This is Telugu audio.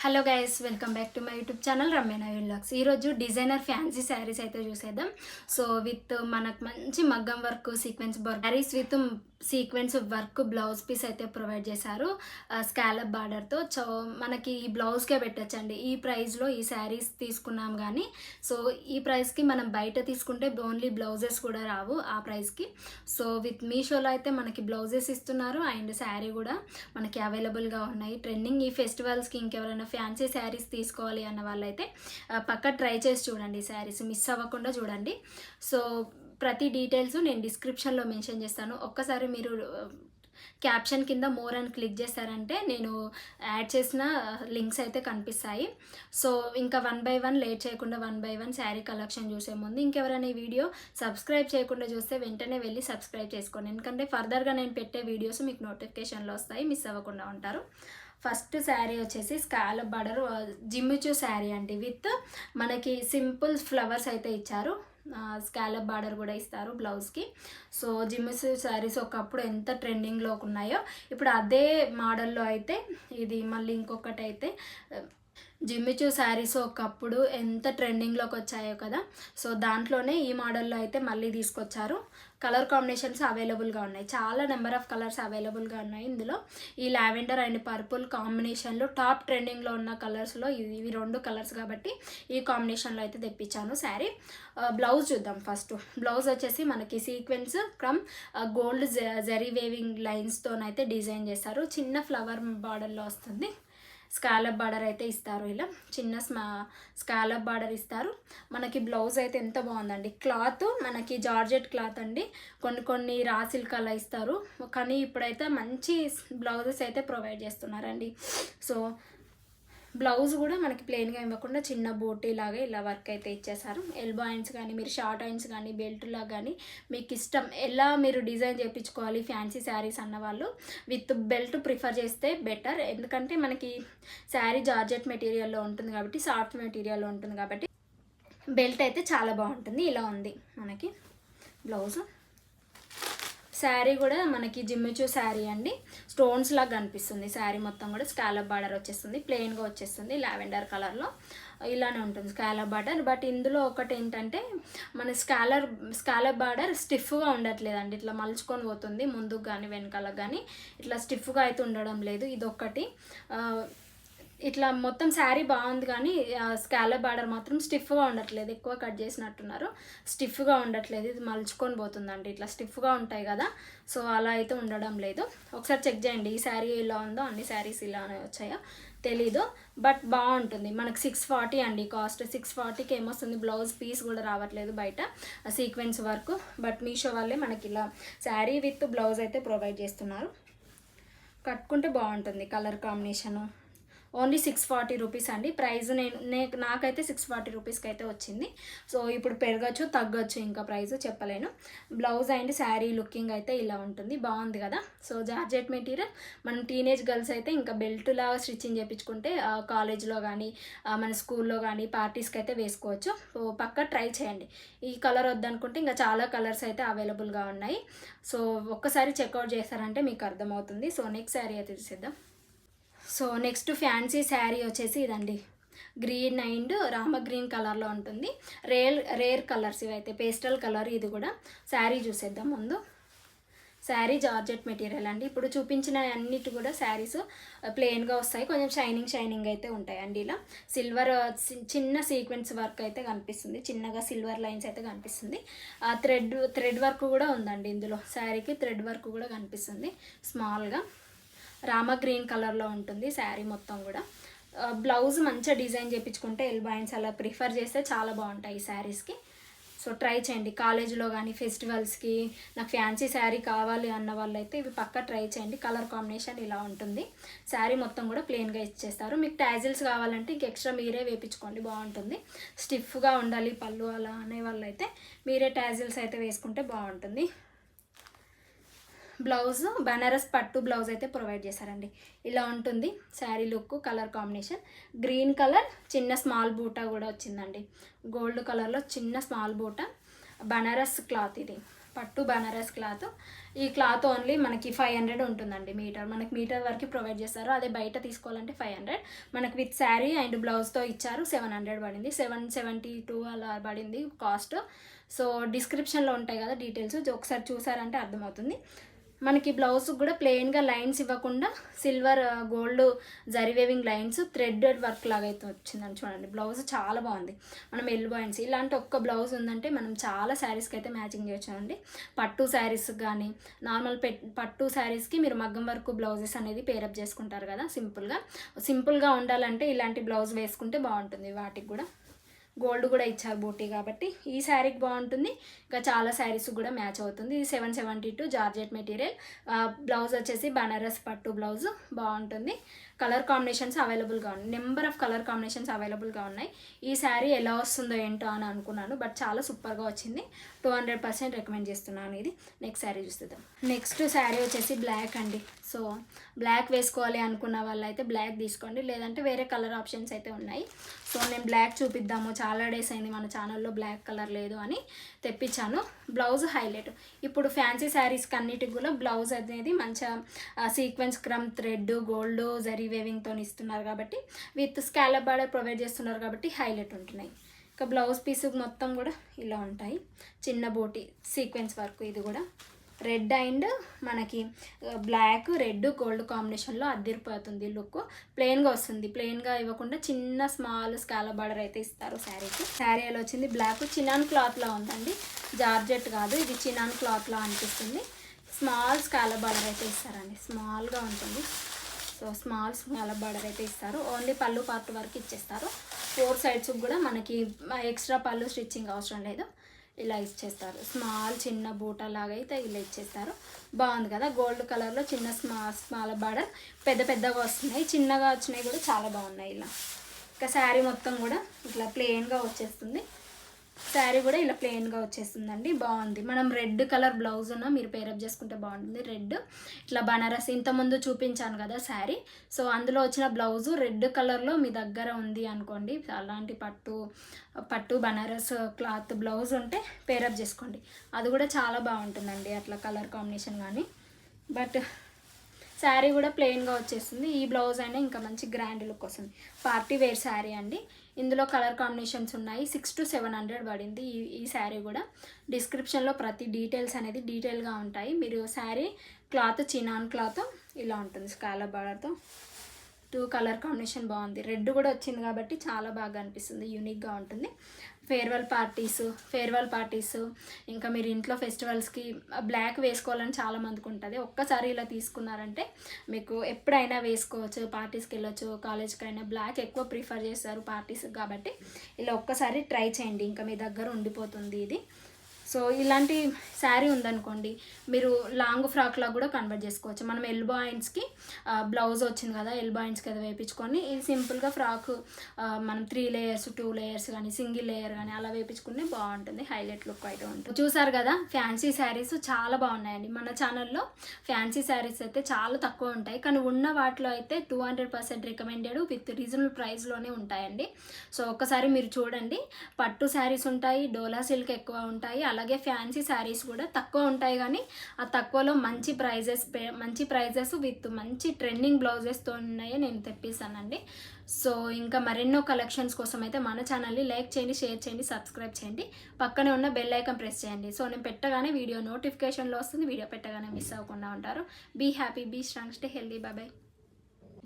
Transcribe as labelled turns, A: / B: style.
A: Hello guys, welcome back to my YouTube channel Ramyana vlogs. ఈరోజు డిజైనర్ ఫ్యాన్సీ శారీస్ అయితే చూసేద్దాం. సో విత్ మనకు మంచి మగ్గం work sequence saris with sequence work blouse piece అయితే ప్రొవైడ్ చేశారు స్కాలప్ బార్డర్తో. సో మనకి ఈ బ్లౌజ్కే పెట్టచ్చండి. ఈ ప్రైస్లో ఈ శారీస్ తీసుకున్నాం కానీ సో ఈ ప్రైస్కి మనం బయట తీసుకుంటే ఓన్లీ బ్లౌజెస్ కూడా రావు ఆ ప్రైస్కి. సో విత్ మీషోలో అయితే మనకి బ్లౌజెస్ ఇస్తున్నారు అండ్ శారీ కూడా మనకి అవైలబుల్గా ఉన్నాయి. ట్రెండింగ్ ఈ ఫెస్టివల్స్కి ఇంకెవరైనా ఫ్యాన్సీ శారీస్ తీసుకోవాలి అన్న వాళ్ళైతే పక్కా ట్రై చేసి చూడండి. శారీస్ మిస్ అవ్వకుండా చూడండి. సో ప్రతి డీటెయిల్స్ నేను డిస్క్రిప్షన్లో మెన్షన్ చేస్తాను. ఒక్కసారి మీరు క్యాప్షన్ కింద మోర్ అని క్లిక్ చేస్తారంటే నేను యాడ్ చేసిన లింక్స్ అయితే కనిపిస్తాయి. సో ఇంకా వన్ బై వన్ లేట్ చేయకుండా one by one sari collection చూసే ముందు ఇంకెవరైనా ఈ వీడియో సబ్స్క్రైబ్ చేయకుండా చూస్తే వెంటనే వెళ్ళి సబ్స్క్రైబ్ చేసుకోండి. ఎందుకంటే ఫర్దర్గా నేను పెట్టే వీడియోస్ మీకు నోటిఫికేషన్లో వస్తాయి, మిస్ అవ్వకుండా ఉంటారు. ఫస్ట్ శారీ వచ్చేసి స్కాలప్ బార్డర్ జిమ్మిచూ శారీ అండి. విత్ మనకి సింపుల్ ఫ్లవర్స్ అయితే ఇచ్చారు. స్కాలప్ బార్డర్ కూడా ఇస్తారు బ్లౌజ్కి. సో జిమ్మిచూ శారీస్ ఒకప్పుడు ఎంత ట్రెండింగ్లోకి ఉన్నాయో ఇప్పుడు అదే మోడల్లో అయితే ఇది మళ్ళీ ఇంకొకటి అయితే జిమ్మిచూ శారీస్ ఒకప్పుడు ఎంత ట్రెండింగ్లోకి వచ్చాయో కదా. సో దాంట్లోనే ఈ మోడల్లో అయితే మళ్ళీ తీసుకొచ్చారు. కలర్ కాంబినేషన్స్ అవైలబుల్గా ఉన్నాయి. చాలా నెంబర్ ఆఫ్ కలర్స్ అవైలబుల్గా ఉన్నాయి. ఇందులో ఈ లావెండర్ అండ్ పర్పుల్ కాంబినేషన్లో టాప్ ట్రెండింగ్లో ఉన్న కలర్స్లో ఇవి రెండు కలర్స్ కాబట్టి ఈ కాంబినేషన్లో అయితే తెప్పించాను శారీ. బ్లౌజ్ చూద్దాం. ఫస్ట్ బ్లౌజ్ వచ్చేసి మనకి sequence from gold zari weaving లైన్స్తోనైతే డిజైన్ చేస్తారు. చిన్న ఫ్లవర్ బార్డర్లో వస్తుంది. స్కాలప్ బార్డర్ అయితే ఇస్తారు. ఇలా చిన్న స్కాలప్ బార్డర్ ఇస్తారు. మనకి బ్లౌజ్ అయితే ఎంత బాగుందండి. క్లాత్ మనకి జార్జెట్ క్లాత్ అండి. కొన్ని రా సిల్క్ అలా ఇస్తారు, కానీ ఇప్పుడైతే మంచి బ్లౌజెస్ అయితే ప్రొవైడ్ చేస్తున్నారండి. సో బ్లౌజ్ కూడా మనకి ప్లెయిన్గా ఇవ్వకుండా చిన్న బోటీ లాగా ఇలా వర్క్ అయితే ఇచ్చేసారు. ఎల్బో హ్యాండ్స్ కానీ మీరు షార్ట్ హ్యాండ్స్ కానీ బెల్ట్లా కానీ మీకు ఇష్టం ఎలా మీరు డిజైన్ చేయించుకోవాలి ఫ్యాన్సీ శారీస్ అన్న వాళ్ళు విత్ బెల్ట్ ప్రిఫర్ చేస్తే బెటర్. ఎందుకంటే మనకి శారీ జార్జెట్ మెటీరియల్లో ఉంటుంది కాబట్టి, సాఫ్ట్ మెటీరియల్లో ఉంటుంది కాబట్టి బెల్ట్ అయితే చాలా బాగుంటుంది. ఇలా ఉంది మనకి బ్లౌజ్. శారీ కూడా మనకి జిమ్మిచూ శారీ అండి. స్టోన్స్ లాగా కనిపిస్తుంది శారీ మొత్తం కూడా. స్కాలప్ బార్డర్ వచ్చేస్తుంది, ప్లెయిన్గా వచ్చేస్తుంది లావెండర్ కలర్లో. ఇలానే ఉంటుంది స్కాలప్ బార్డర్. బట్ ఇందులో ఒకటి ఏంటంటే మన స్కాలప్ బార్డర్ స్టిఫ్గా ఉండట్లేదండి. ఇట్లా మలుచుకొని పోతుంది ముందుకు కానీ వెనకాలకు కానీ. ఇట్లా స్టిఫ్గా అయితే ఉండడం లేదు. ఇదొక్కటి. ఇట్లా మొత్తం శారీ బాగుంది కానీ స్కాలప్ బార్డర్ మాత్రం స్టిఫ్గా ఉండట్లేదు. ఎక్కువ కట్ చేసినట్టున్నారు, స్టిఫ్గా ఉండట్లేదు. ఇది మలుచుకొని పోతుందండి. ఇట్లా స్టిఫ్గా ఉంటాయి కదా, సో అలా అయితే ఉండడం లేదు. ఒకసారి చెక్ చేయండి. ఈ శారీ ఇలా ఉందో అన్ని శారీస్ ఇలానే వచ్చాయో తెలీదు, బట్ బాగుంటుంది. మనకు 640 అండి కాస్ట్. 640కి ఏమొస్తుంది. బ్లౌజ్ పీస్ కూడా రావట్లేదు బయట సీక్వెన్స్ వర్క్. బట్ మీషో వాళ్ళే మనకి ఇలా శారీ విత్ బ్లౌజ్ అయితే ప్రొవైడ్ చేస్తున్నారు. కట్టుకుంటే బాగుంటుంది. కలర్ కాంబినేషను ఓన్లీ 640 రూపీస్ అండి ప్రైస్. నాకైతే 640 రూపీస్కి అయితే వచ్చింది. సో ఇప్పుడు పెరగచ్చు తగ్గచ్చు, ఇంకా ప్రైస్ చెప్పలేను. బ్లౌజ్ అండ్ శారీ లుకింగ్ అయితే ఇలా ఉంటుంది. బాగుంది కదా. సో జార్జెట్ మెటీరియల్ మనం టీనేజ్ గర్ల్స్ అయితే ఇంకా బెల్ట్ లాగా స్టిచ్చింగ్ చేయించుకుంటే కాలేజ్లో కానీ మన స్కూల్లో కానీ పార్టీస్కి అయితే వేసుకోవచ్చు. సో పక్కా ట్రై చేయండి. ఈ కలర్ వద్దనుకుంటే ఇంకా చాలా కలర్స్ అయితే అవైలబుల్గా ఉన్నాయి. సో ఒక్కసారి చెక్అవుట్ చేస్తారంటే మీకు అర్థమవుతుంది. సో నెక్స్ట్ శారీ అయితే చూసేద్దాం. సో నెక్స్ట్ ఫ్యాన్సీ శారీ వచ్చేసి ఇదండి. గ్రీన్ అండ్ రామ గ్రీన్ కలర్లో ఉంటుంది. రేర్ కలర్స్ ఇవైతే. పేస్టల్ కలర్ ఇది కూడా. శారీ చూసేద్దాం ముందు. శారీ జార్జెట్ మెటీరియల్ అండి. ఇప్పుడు చూపించిన అన్నిటి కూడా శారీస్ ప్లెయిన్గా వస్తాయి. కొంచెం షైనింగ్ అయితే ఉంటాయండి. ఇలా సిల్వర్ చిన్న సీక్వెన్స్ వర్క్ అయితే కనిపిస్తుంది. చిన్నగా సిల్వర్ లైన్స్ అయితే కనిపిస్తుంది. థ్రెడ్ వర్క్ కూడా ఉందండి ఇందులో. శారీకి థ్రెడ్ వర్క్ కూడా కనిపిస్తుంది స్మాల్గా. రామ గ్రీన్ కలర్లో ఉంటుంది శారీ మొత్తం కూడా. బ్లౌజ్ మంచిగా డిజైన్ చేయించుకుంటే ఎల్బో హ్యాండ్స్ అలా ప్రిఫర్ చేస్తే చాలా బాగుంటాయి ఈ శారీస్కి. సో ట్రై చేయండి. కాలేజ్లో కానీ ఫెస్టివల్స్కి నాకు ఫ్యాన్సీ శారీ కావాలి అన్న వాళ్ళైతే ఇవి పక్కా ట్రై చేయండి. కలర్ కాంబినేషన్ ఇలా ఉంటుంది. శారీ మొత్తం కూడా ప్లెయిన్గా ఇచ్చేస్తారు. మీకు టాజిల్స్ కావాలంటే ఇంక ఎక్స్ట్రా మీరే వేయించుకోండి, బాగుంటుంది. స్టిఫ్గా ఉండాలి పళ్ళు అలా అనే వాళ్ళైతే మీరే టాజిల్స్ అయితే వేసుకుంటే బాగుంటుంది. బ్లౌజ్ బనారస్ పట్టు బ్లౌజ్ అయితే ప్రొవైడ్ చేశారండి. ఇలా ఉంటుంది sari look. Colour combination green colour, చిన్న స్మాల్ బూటా కూడా వచ్చిందండి. గోల్డ్ కలర్లో చిన్న స్మాల్ బూటా. బనారస్ క్లాత్ ఇది. పట్టు బనారస్ క్లాత్. ఈ క్లాత్ ఓన్లీ మనకి 500 ఉంటుందండి మీటర్. మనకి మీటర్ వరకు ప్రొవైడ్ చేస్తారు. అదే బయట తీసుకోవాలంటే 500. మనకి విత్ శారీ అండ్ బ్లౌజ్తో ఇచ్చారు. 700 పడింది. 772 అలా పడింది కాస్ట్. సో డిస్క్రిప్షన్లో ఉంటాయి కదా డీటెయిల్స్, ఒకసారి చూసారంటే అర్థమవుతుంది. మనకి బ్లౌజ్ కూడా ప్లెయిన్గా లైన్స్ ఇవ్వకుండా silver gold zari weaving lines threaded work లాగా అయితే వచ్చిందని చూడండి. బ్లౌజ్ చాలా బాగుంది. మనం ఎల్బో హ్యాండ్స్ ఇలాంటి ఒక్క బ్లౌజ్ ఉందంటే మనం చాలా శారీస్కి అయితే మ్యాచింగ్ చేయొచ్చండి. పట్టు శారీస్ కానీ నార్మల్ పట్టు శారీస్కి మీరు మగ్గం వర్క్ బ్లౌజెస్ అనేది పేరప్ చేసుకుంటారు కదా సింపుల్గా ఉండాలంటే ఇలాంటి బ్లౌజ్ వేసుకుంటే బాగుంటుంది. వాటికి కూడా గోల్డ్ కూడా ఇచ్చారు బూటీ కాబట్టి ఈ శారీకి బాగుంటుంది. ఇంకా చాలా శారీస్ కూడా మ్యాచ్ అవుతుంది. ఇది 772 జార్జెట్ మెటీరియల్. బ్లౌజ్ వచ్చేసి బనారస్ పట్టు బ్లౌజ్ బాగుంటుంది. కలర్ కాంబినేషన్స్ అవైలబుల్గా ఉన్నాయి. నెంబర్ ఆఫ్ కలర్ కాంబినేషన్స్ అవైలబుల్గా ఉన్నాయి. ఈ శారీ ఎలా వస్తుందో ఏంటో అని అనుకున్నాను, బట్ చాలా సూపర్గా వచ్చింది. 200% రికమెండ్ చేస్తున్నాను. ఇది నెక్స్ట్ శారీ చూస్తుందాం. నెక్స్ట్ శారీ వచ్చేసి బ్లాక్ అండి. సో బ్లాక్ వేసుకోవాలి అనుకున్న వాళ్ళు అయితే బ్లాక్ తీసుకోండి, లేదంటే వేరే కలర్ ఆప్షన్స్ అయితే ఉన్నాయి. సో నేను బ్లాక్ చూపిద్దాము, చాలా డేస్ అయింది మన ఛానల్లో బ్లాక్ కలర్ లేదు అని తెప్పించాను. Blouse highlight. ఇప్పుడు ఫ్యాన్సీ శారీస్కి అన్నిటికి కూడా బ్లౌజ్ అనేది మంచిగా సీక్వెన్స్ క్రమ్ థ్రెడ్ గోల్డ్ జరీ వేవింగ్తో ఇస్తున్నారు కాబట్టి విత్ స్కాలప్ బార్డర్ ప్రొవైడ్ చేస్తున్నారు కాబట్టి హైలైట్ ఉంటున్నాయి. ఇంకా బ్లౌజ్ పీస్ మొత్తం కూడా ఇలా ఉంటాయి. చిన్న బోటి సీక్వెన్స్ వర్క్. ఇది కూడా రెడ్ అండ్ మనకి బ్లాక్ రెడ్ గోల్డ్ కాంబినేషన్లో అద్దరిపోతుంది లుక్. ప్లెయిన్గా వస్తుంది. ప్లెయిన్గా ఇవ్వకుండా చిన్న స్మాల్ స్కాలప్ బార్డర్ అయితే ఇస్తారు శారీకి. శారీ ఎలా వచ్చింది బ్లాక్ చినాన్ క్లాత్లా ఉందండి, జార్జెట్ కాదు, ఇది చినాన్ క్లాత్లా అనిపిస్తుంది. స్మాల్ స్కాలప్ బార్డర్ అయితే ఇస్తారండి, స్మాల్గా ఉంటుంది. సో స్మాల్ స్కాలప్ బార్డర్ అయితే ఇస్తారు. ఓన్లీ పళ్ళు పార్ట్ వరకు ఇచ్చేస్తారు. 4 సైడ్స్ కూడా మనకి ఎక్స్ట్రా పళ్ళు స్టిచ్చింగ్ అవసరం లేదు, ఇలా ఇచ్చేస్తారు. స్మాల్ చిన్న బూటా లాగా అయితే ఇలా ఇచ్చేస్తారు. బాగుంది కదా, గోల్డ్ కలర్లో చిన్న స్మాల్ బార్డర్ పెద్దగా వస్తున్నాయి, చిన్నగా వచ్చినాయి కూడా చాలా బాగున్నాయి. ఇలా ఇంకా శారీ మొత్తం కూడా ఇట్లా ప్లెయిన్గా వచ్చేస్తుంది. శారీ కూడా ఇలా ప్లెయిన్గా వచ్చేస్తుందండి, బాగుంది. మనం రెడ్ కలర్ బ్లౌజ్ ఉన్న మీరు పేరప్ చేసుకుంటే బాగుంటుంది. రెడ్ ఇట్లా బనారస్ ఇంతకుముందు చూపించాను కదా శారీ, సో అందులో వచ్చిన బ్లౌజు రెడ్ కలర్లో మీ దగ్గర ఉంది అనుకోండి, అలాంటి పట్టు బనారస్ క్లాత్ బ్లౌజ్ ఉంటే పేరప్ చేసుకోండి, అది కూడా చాలా బాగుంటుందండి అట్లా కలర్ కాంబినేషన్ కానీ. బట్ శారీ కూడా ప్లెయిన్గా వచ్చేస్తుంది. ఈ బ్లౌజ్ అయినా ఇంకా మంచి గ్రాండ్ లుక్ వస్తుంది. పార్టీ వేర్ శారీ అండి. ఇందులో కలర్ కాంబినేషన్స్ ఉన్నాయి. 600 to 700 పడింది ఈ శారీ కూడా. డిస్క్రిప్షన్లో ప్రతి డీటెయిల్స్ అనేది డీటెయిల్గా ఉంటాయి. మీరు శారీ క్లాత్ చినాన్ క్లాత్ ఇలా ఉంటుంది స్కాలప్ బార్డర్తో. 2 కలర్ కాంబినేషన్ బాగుంది. రెడ్ కూడా వచ్చింది కాబట్టి చాలా బాగా అనిపిస్తుంది, యూనిక్గా ఉంటుంది. ఫేర్వెల్ పార్టీస్ ఇంకా మీరు ఇంట్లో ఫెస్టివల్స్కి బ్లాక్ వేసుకోవాలని చాలామందికి ఉంటుంది. ఒక్కసారి ఇలా తీసుకున్నారంటే మీకు ఎప్పుడైనా వేసుకోవచ్చు, పార్టీస్కి వెళ్ళొచ్చు, కాలేజ్కి అయినా. బ్లాక్ ఎక్కువ ప్రిఫర్ చేస్తారు పార్టీస్ కాబట్టి ఇలా ఒక్కసారి ట్రై చేయండి, ఇంకా మీ దగ్గర ఉండిపోతుంది ఇది. సో ఇలాంటి శారీ ఉందనుకోండి మీరు లాంగ్ ఫ్రాక్లా కూడా కన్వర్ట్ చేసుకోవచ్చు. మనం ఎల్బో హ్యాండ్స్కి బ్లౌజ్ వచ్చింది కదా, ఎల్బో హ్యాండ్స్కి అది వేయించుకొని ఇది సింపుల్గా ఫ్రాక్ మనం 3 లేయర్స్ 2 లేయర్స్ కానీ సింగిల్ లేయర్ కానీ అలా వేయించుకుంటే బాగుంటుంది, హైలైట్ లుక్ అయితే ఉంటుంది. చూసారు కదా ఫ్యాన్సీ శారీస్ చాలా బాగున్నాయండి. మన ఛానల్లో ఫ్యాన్సీ శారీస్ అయితే చాలా తక్కువ ఉంటాయి, కానీ ఉన్న వాటిలో అయితే 200% రికమెండెడ్ విత్ రీజనబుల్ ప్రైస్లోనే ఉంటాయండి. సో ఒక్కసారి మీరు చూడండి. పట్టు శారీస్ ఉంటాయి, డోలా సిల్క్ ఎక్కువ ఉంటాయి, అలాగే ఫ్యాన్సీ శారీస్ కూడా తక్కువ ఉంటాయి, కానీ ఆ తక్కువలో మంచి ప్రైజెస్ విత్ మంచి ట్రెండింగ్ బ్లౌజెస్తో ఉన్నాయి నేను తెప్పిస్తానండి. సో ఇంకా మరెన్నో కలెక్షన్స్ కోసం అయితే మన ఛానల్ని లైక్ చేయండి, షేర్ చేయండి, సబ్స్క్రైబ్ చేయండి, పక్కనే ఉన్న బెల్ ఐకాన్ ప్రెస్ చేయండి. సో నేను పెట్టగానే వీడియో నోటిఫికేషన్లో వస్తుంది, వీడియో పెట్టగానే మిస్ అవ్వకుండా ఉంటారు. Be happy, be strong, stay healthy, bye bye.